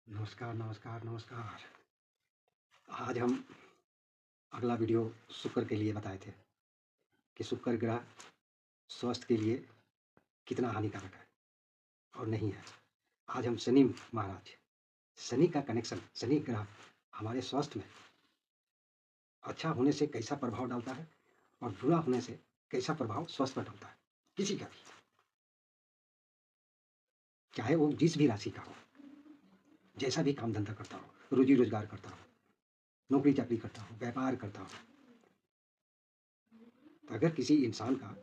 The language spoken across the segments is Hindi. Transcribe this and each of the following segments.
नमस्कार, नमस्कार, नमस्कार। आज हम अगला वीडियो शुक्र के लिए बताए थे कि शुक्र ग्रह स्वास्थ्य के लिए कितना हानिकारक है और नहीं है। आज हम शनि महाराज, शनि का कनेक्शन, शनि ग्रह हमारे स्वास्थ्य में अच्छा होने से कैसा प्रभाव डालता है और बुरा होने से कैसा प्रभाव स्वास्थ्य पर डालता है, किसी का भी, चाहे वो जिस भी राशि का हो, जैसा भी काम धंधा करता हो, रोजी रोजगार करता हो, नौकरी चाकरी करता हो, व्यापार करता हो। तो अगर किसी इंसान का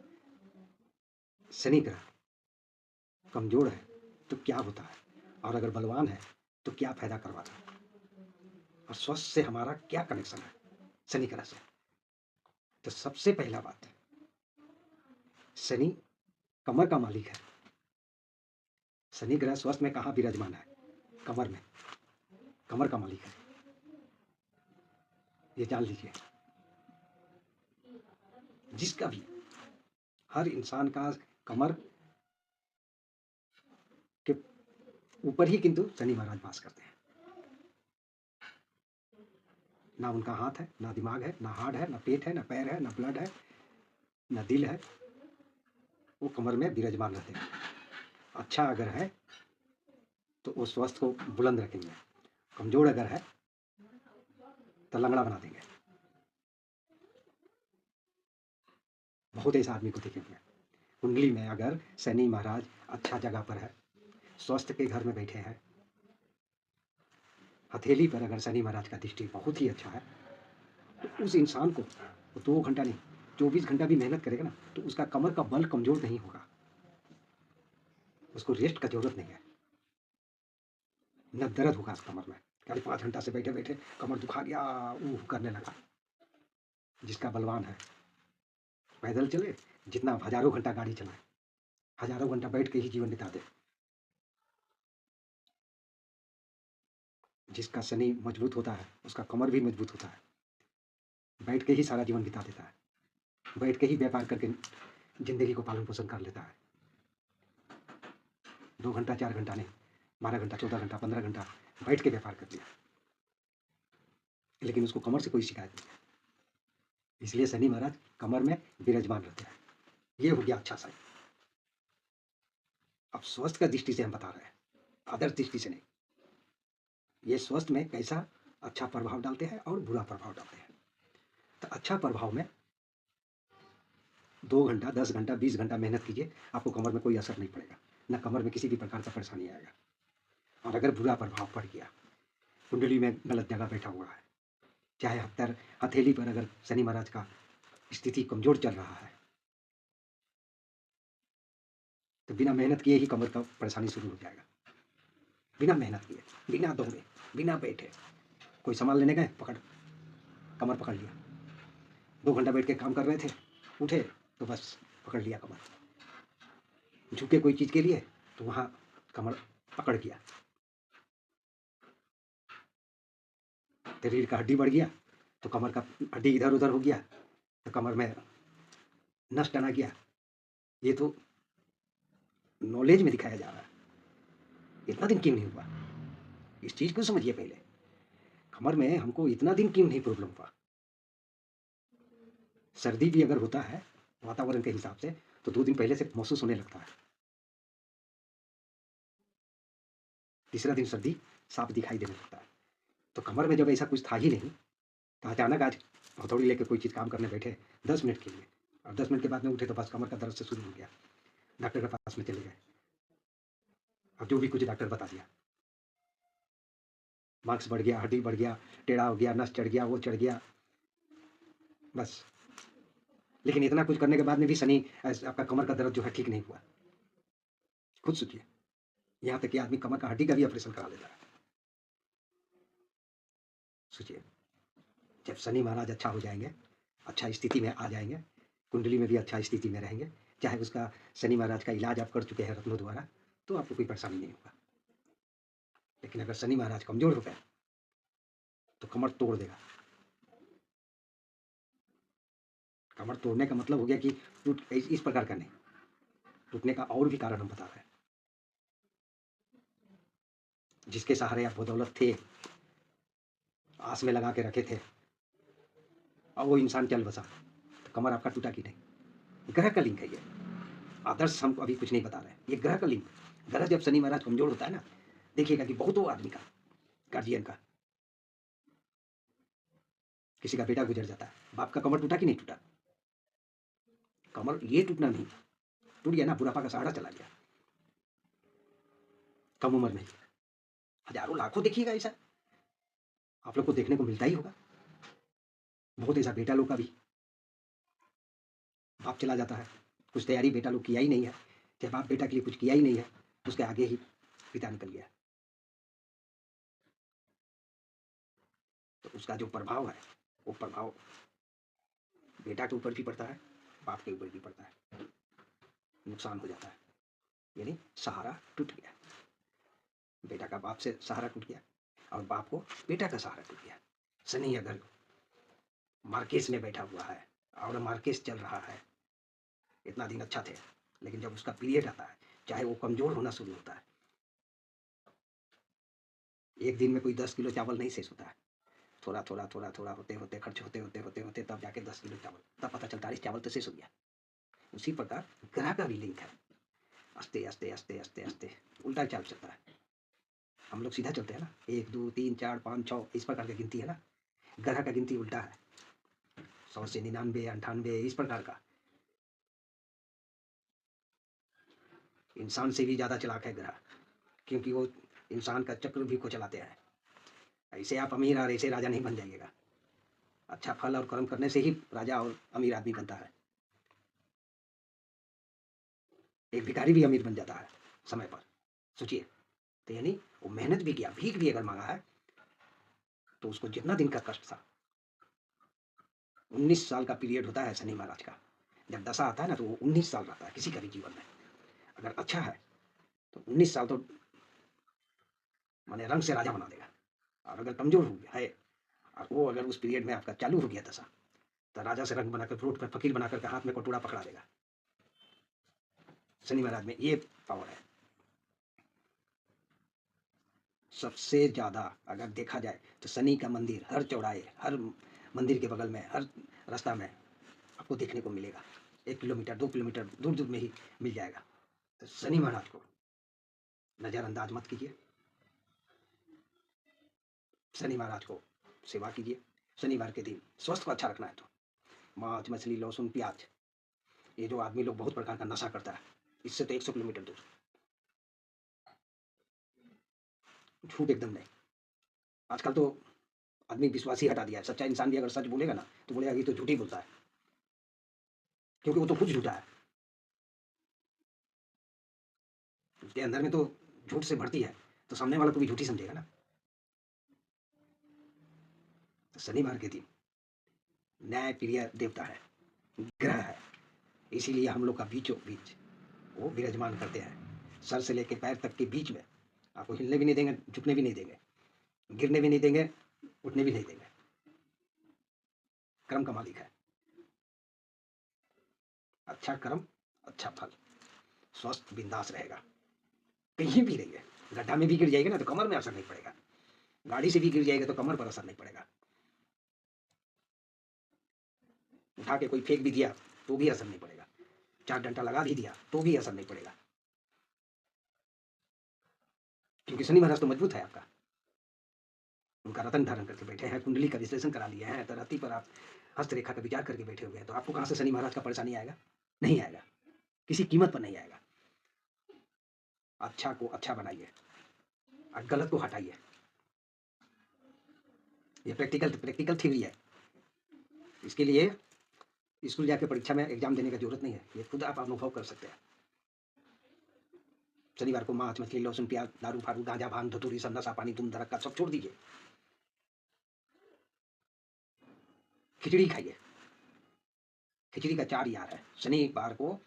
शनि ग्रह कमजोर है तो क्या होता है, और अगर बलवान है तो क्या फायदा करवाता है, और स्वास्थ्य से हमारा क्या कनेक्शन है शनि ग्रह से। तो सबसे पहला बात, शनि कमर का मालिक है। शनि ग्रह स्वास्थ्य में कहाँ विराजमान है? कमर में, कमर का मालिक है, ये जान लीजिए। जिसका भी, हर इंसान का कमर के ऊपर ही किंतु शनि महाराज वास करते हैं। ना उनका हाथ है, ना दिमाग है, ना हार्ट है, ना पेट है, ना पैर है, ना ब्लड है, ना दिल है, वो कमर में विराजमान रहते हैं। अच्छा अगर है तो वो स्वास्थ्य को बुलंद रखेंगे, कमजोर अगर है तो लंगड़ा बना देंगे। बहुत ऐसा आदमी को देखेंगे। कुंडली में अगर शनि महाराज अच्छा जगह पर है, स्वास्थ्य के घर में बैठे हैं, हथेली पर अगर शनि महाराज का दृष्टि बहुत ही अच्छा है, तो उस इंसान को 2 घंटा नहीं, 24 घंटा भी मेहनत करेगा ना तो उसका कमर का बल कमजोर नहीं होगा, उसको रेस्ट का जरूरत नहीं है, न दर्द होगा कमर में। करीब 5 घंटा से बैठे बैठे कमर दुखा गया, ऊह करने लगा। जिसका बलवान है, पैदल चले, जितना हजारों घंटा गाड़ी चलाए, हजारों घंटा बैठ के ही जीवन बिता दे। जिसका शनि मजबूत होता है उसका कमर भी मजबूत होता है, बैठ के ही सारा जीवन बिता देता है, बैठ के ही व्यापार करके जिंदगी को पालन पोषण कर लेता है। 2 घंटा 4 घंटा नहीं, 12 घंटा 14 घंटा 15 घंटा बैठ के व्यापार कर लिया, लेकिन उसको कमर से कोई शिकायत नहीं है। इसलिए शनि महाराज कमर में विराजमान रहते हैं। ये हो गया अच्छा साइन। अब स्वास्थ्य का दृष्टि से हम बता रहे हैं, आदर्श दृष्टि से नहीं। ये स्वास्थ्य में कैसा अच्छा प्रभाव डालते हैं और बुरा प्रभाव डालते हैं। तो अच्छा प्रभाव में 2 घंटा 10 घंटा 20 घंटा मेहनत कीजिए, आपको कमर में कोई असर नहीं पड़ेगा, ना कमर में किसी भी प्रकार का परेशानी आएगा। और अगर बुरा प्रभाव पड़ गया, कुंडली में गलत जगह बैठा हुआ है, चाहे हथेली पर अगर शनि महाराज का स्थिति कमजोर चल रहा है, तो बिना मेहनत किए ही कमर का परेशानी शुरू हो जाएगा। बिना मेहनत किए, बिना दौड़े, बिना बैठे, कोई सामान लेने गए, पकड़, कमर पकड़ लिया। 2 घंटा बैठ के काम कर रहे थे, उठे तो बस पकड़ लिया कमर। झुके कोई चीज के लिए तो वहां कमर पकड़ गया। शरीर का हड्डी बढ़ गया तो कमर का हड्डी इधर उधर हो गया तो कमर में नस टना गया। ये तो नॉलेज में दिखाया जा रहा है। इतना दिन क्यों नहीं हुआ, इस चीज को समझिए पहले। कमर में हमको इतना दिन क्यों नहीं प्रॉब्लम हुआ। सर्दी भी अगर होता है वातावरण के हिसाब से तो 2 दिन पहले से महसूस होने लगता है। तीसरा दिन सर्दी साफ दिखाई देने लगता है। तो कमर में जब ऐसा कुछ था ही नहीं, तो अचानक आज हथौड़ी लेकर कोई चीज़ काम करने बैठे 10 मिनट के लिए, और 10 मिनट के बाद में उठे तो बस कमर का दर्द से शुरू हो गया। डॉक्टर के पास में चले गए, अब जो भी कुछ डॉक्टर बता दिया, मार्क्स बढ़ गया, हड्डी बढ़ गया, टेढ़ा हो गया, नस चढ़ गया, वो चढ़ गया, बस। लेकिन इतना कुछ करने के बाद में भी शनि आपका कमर का दर्द जो है ठीक नहीं हुआ। खुद सोचिए, यहाँ तक कि आदमी कमर का हड्डी का भी ऑपरेशन करा लेता है। सोचिए, जब शनि महाराज अच्छा हो जाएंगे, अच्छा स्थिति में आ जाएंगे, कुंडली में भी अच्छा स्थिति में रहेंगे, चाहे उसका शनि महाराज का इलाज आप कर चुके हैं रत्नों द्वारा, तो आपको कोई परेशानी नहीं होगा। लेकिन अगर शनि महाराज कमजोर हो गए तो कमर तोड़ देगा। कमर तोड़ने का मतलब हो गया कि टूट, इस प्रकार का नहीं, टूटने का और भी कारण हम बता रहे हैं। जिसके सहारे आप बदौलत थे, आस में लगा के रखे थे, और वो इंसान चल बसा, तो कमर आपका टूटा कि नहीं? ग्रह का लिंक है ये। आदर्श हम अभी कुछ नहीं बता रहे हैं, ये ग्रह का लिंक। ग्रह जब शनि महाराज कमजोर होता है ना, देखिएगा कि बहुतों आदमी का, गार्जियन का, किसी का बेटा गुजर जाता है, बाप का कमर टूटा कि नहीं टूटा? कमर ये टूटना नहीं, टूट गया ना, बुढ़ापा का सहारा चला गया, कम उम्र में। हजारों लाखों देखिएगा ऐसा, आप लोग को देखने को मिलता ही होगा। बहुत ऐसा बेटा लोग का भी, बाप चला जाता है, कुछ तैयारी बेटा लोग किया ही नहीं है, चाहे बाप बेटा के लिए कुछ किया ही नहीं है, उसके आगे ही पिता निकल गया। तो उसका जो प्रभाव है, वो प्रभाव बेटा के ऊपर भी पड़ता है, बाप के ऊपर भी पड़ता है, नुकसान हो जाता है। यानी सहारा टूट गया, बेटा का बाप से सहारा टूट गया, और बाप को बेटा का सहारा टूट गया। शनि अगर मार्केस में बैठा हुआ है और मार्केस चल रहा है, इतना दिन अच्छा थे, लेकिन जब उसका पीरियड आता है, चाहे वो कमजोर होना शुरू होता है, एक दिन में कोई 10 किलो चावल नहीं शेष होता है, थोड़ा थोड़ा थोड़ा थोड़ा होते होते खर्च होते होते होते होते तब जाके 10 किलो चावल, तब पता चलता है चावल तो शेष हो गया। उसी प्रकार ग्रह का भी लिंक है, आस्ते आस्ते आस्ते आस्ते आस्ते उल्टा चाल चलता है। हम लोग सीधा चलते हैं ना, 1 2 3 4 5 6 इस प्रकार की गिनती है ना, ग्रह का गिनती उल्टा है, 100 से 99 98 इस प्रकार का। इंसान से भी ज़्यादा चालाक है ग्रह, क्योंकि वो इंसान का चक्र को चलाते हैं। ऐसे आप अमीर और ऐसे राजा नहीं बन जाइएगा, अच्छा फल और कर्म करने से ही राजा और अमीर आदमी बनता है। एक भिखारी भी अमीर बन जाता है समय पर, सोचिए। तो यानी वो मेहनत भी किया, भीख भी अगर मांगा है, तो उसको जितना दिन का कष्ट था, 19 साल का पीरियड होता है शनि महाराज का, जब दशा आता है ना, तो वो 19 साल रहता है किसी का भी जीवन में। अगर अच्छा है तो 19 साल तो माने रंग से राजा बना देगा, और अगर कमजोर हो गया है और वो अगर उस पीरियड में आपका चालू हो गया दशा, तो राजा से रंग बनाकर, रोड पर फकीर बनाकर के हाथ में कटोरा पकड़ा देगा। शनि महाराज में ये पावर है। सबसे ज़्यादा अगर देखा जाए तो शनि का मंदिर हर चौराहे, हर मंदिर के बगल में, हर रास्ता में आपको देखने को मिलेगा, 1 किलोमीटर 2 किलोमीटर दूर दूर में ही मिल जाएगा। तो शनि महाराज को नज़रअंदाज मत कीजिए, शनि महाराज को सेवा कीजिए। शनिवार के दिन स्वास्थ्य को अच्छा रखना है तो मांस मछली लहसुन प्याज, ये जो आदमी लोग बहुत प्रकार का नशा करता है, इससे तो 100 किलोमीटर दूर, झूठ एकदम नहीं। आजकल तो आदमी विश्वास ही हटा दिया है, सच्चा इंसान भी अगर सच बोलेगा ना, तो बोलेगा ये तो झूठ ही बोलता है, क्योंकि वो तो खुद झूठा है, उसके अंदर में तो झूठ से भरती है, तो सामने वाला को भी झूठी समझेगा ना। तो शनिवार के दिन न्याय प्रिय देवता है, ग्रह है, इसीलिए हम लोग का बीचों बीच वो विराजमान करते हैं, सर से लेकर पैर तक के बीच में, आपको हिलने भी नहीं देंगे, झुकने भी नहीं देंगे, गिरने भी नहीं देंगे, उठने भी नहीं देंगे। कर्म का मालिक है, अच्छा कर्म अच्छा फल, स्वस्थ बिंदास रहेगा, कहीं भी रहिए। गड्ढा में भी गिर जाएगा ना तो कमर में असर नहीं पड़ेगा, गाड़ी से भी गिर जाएगा तो कमर पर असर नहीं पड़ेगा, उठा के कोई फेंक भी दिया तो भी असर नहीं पड़ेगा, 4 डंडा लगा भी दिया तो भी असर नहीं पड़ेगा, क्योंकि शनि महाराज तो मजबूत है आपका, उनका रतन धारण करके बैठे हैं, कुंडली का विश्लेषण करा लिए हैं, तो धरती पर आप हस्तरेखा का विचार करके बैठे हुए हैं, तो आपको कहाँ से शनि महाराज का परेशानी आएगा? नहीं आएगा, किसी कीमत पर नहीं आएगा। अच्छा को अच्छा बनाइए और गलत को हटाइए, ये प्रैक्टिकल थ्योरी है। इसके लिए स्कूल जाके परीक्षा में एग्जाम देने की जरूरत नहीं है, ये खुद आप अनुभव कर सकते हैं। शनिवार को मांस मछली लहसुन प्याज दारू फारू गांजा भांग धतूरी सब नशा पानी धूम धड़क्का सब छोड़ दीजिए, खिचड़ी खाइए। खिचड़ी का 4 यार है, शनिवार को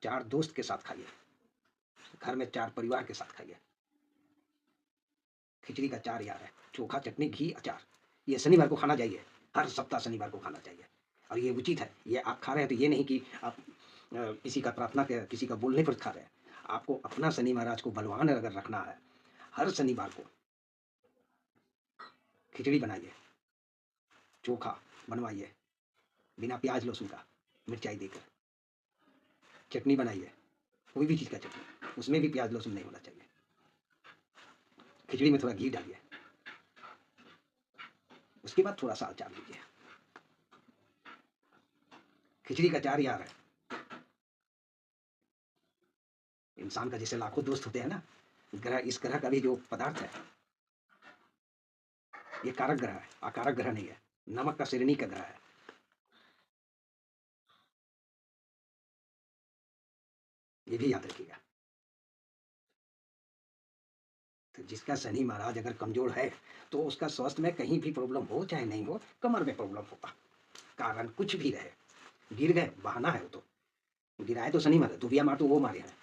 4 दोस्त के साथ खाइए, घर में 4 परिवार के साथ खाइए। खिचड़ी का 4 यार है, चोखा चटनी घी अचार, ये शनिवार को खाना चाहिए, हर सप्ताह शनिवार को खाना चाहिए, और ये उचित है। ये आप खा रहे हैं तो ये नहीं कि आप किसी का प्रार्थना के किसी का बोलने पर खा रहे हैं, आपको अपना शनि महाराज को बलवान अगर रखना है, हर शनिवार को खिचड़ी बनाइए, चोखा बनवाइए, बिना प्याज लहसुन का, मिर्चाई देकर। चटनी बनाइए, कोई भी चीज़ का चटनी, उसमें भी प्याज लहसुन नहीं होना चाहिए। खिचड़ी में थोड़ा घी डालिए, उसके बाद थोड़ा सा अचार लीजिए। खिचड़ी का अचार यार है, इंसान का जैसे लाखों दोस्त होते हैं ना, ग्रह, इस ग्रह का भी जो पदार्थ है ये कारक ग्रह है, अकारक ग्रह नहीं है। नमक का श्रेणी का ग्रह है। ये भी याद रखिएगा। तो जिसका शनि महाराज अगर कमजोर है तो उसका स्वास्थ्य में कहीं भी प्रॉब्लम हो चाहे नहीं हो, कमर में प्रॉब्लम होगा। कारण कुछ भी रहे, गिर गए बहाना है, वो तो गिराए तो शनि मारे, दुबिया मार तो वो मारे हैं।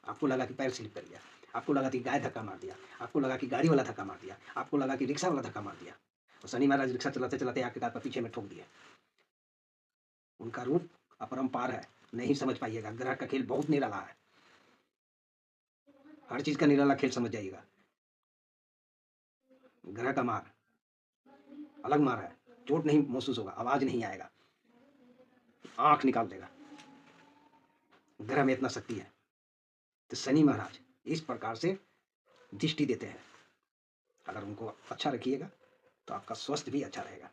आपको लगा कि पैर स्लिप कर गया, आपको लगा कि गाय धक्का मार दिया, आपको लगा कि गाड़ी वाला धक्का मार दिया, आपको लगा कि रिक्शा वाला धक्का मार दिया, और शनि महाराज रिक्शा चलाते चलाते आके कार पर पीछे में ठोक दिया। उनका रूप अपरंपार है, नहीं समझ पाइएगा। ग्रह का खेल बहुत निराला है, हर चीज का निराला खेल समझ जाइएगा। ग्रह का मार अलग मार है, चोट नहीं महसूस होगा, आवाज नहीं आएगा, आंख निकाल देगा। ग्रह में इतना शक्ति है। तो शनि महाराज इस प्रकार से दृष्टि देते हैं। अगर उनको अच्छा रखिएगा तो आपका स्वास्थ्य भी अच्छा रहेगा।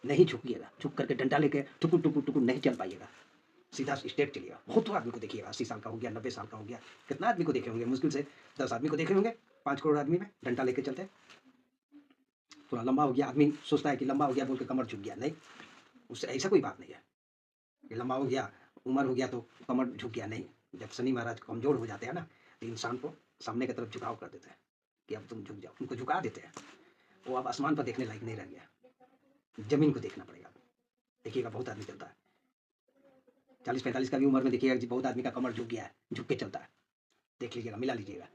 नहीं झुकिएगा, झुक करके डंडा लेके टुकुर टुकुर टुकुर नहीं चल पाइएगा, सीधा स्ट्रेट चलिएगा। बहुत आदमी को देखिएगा, 80 साल का हो गया, 90 साल का हो गया, कितना आदमी को देखे होंगे, मुश्किल से 10 आदमी को देखे होंगे 5 करोड़ आदमी में डंडा लेके चलते। थोड़ा लंबा हो गया, आदमी सोचता है कि लंबा हो गया बोल के कमर झुक गया, नहीं, उससे ऐसा कोई बात नहीं है कि लंबा हो गया, उम्र हो गया तो कमर झुक गया, नहीं। जब शनि महाराज कमजोर हो जाते हैं ना, तो इंसान को सामने की तरफ झुकाव कर देते हैं कि अब तुम झुक जाओ, उनको झुका देते हैं। वो अब आसमान पर देखने लायक नहीं रह गया, जमीन को देखना पड़ेगा। देखिएगा बहुत आदमी चलता है 40-45 का भी उम्र में, देखिएगा बहुत आदमी का कमर झुक गया है, झुक के चलता है, देख लीजिएगा, मिला लीजिएगा।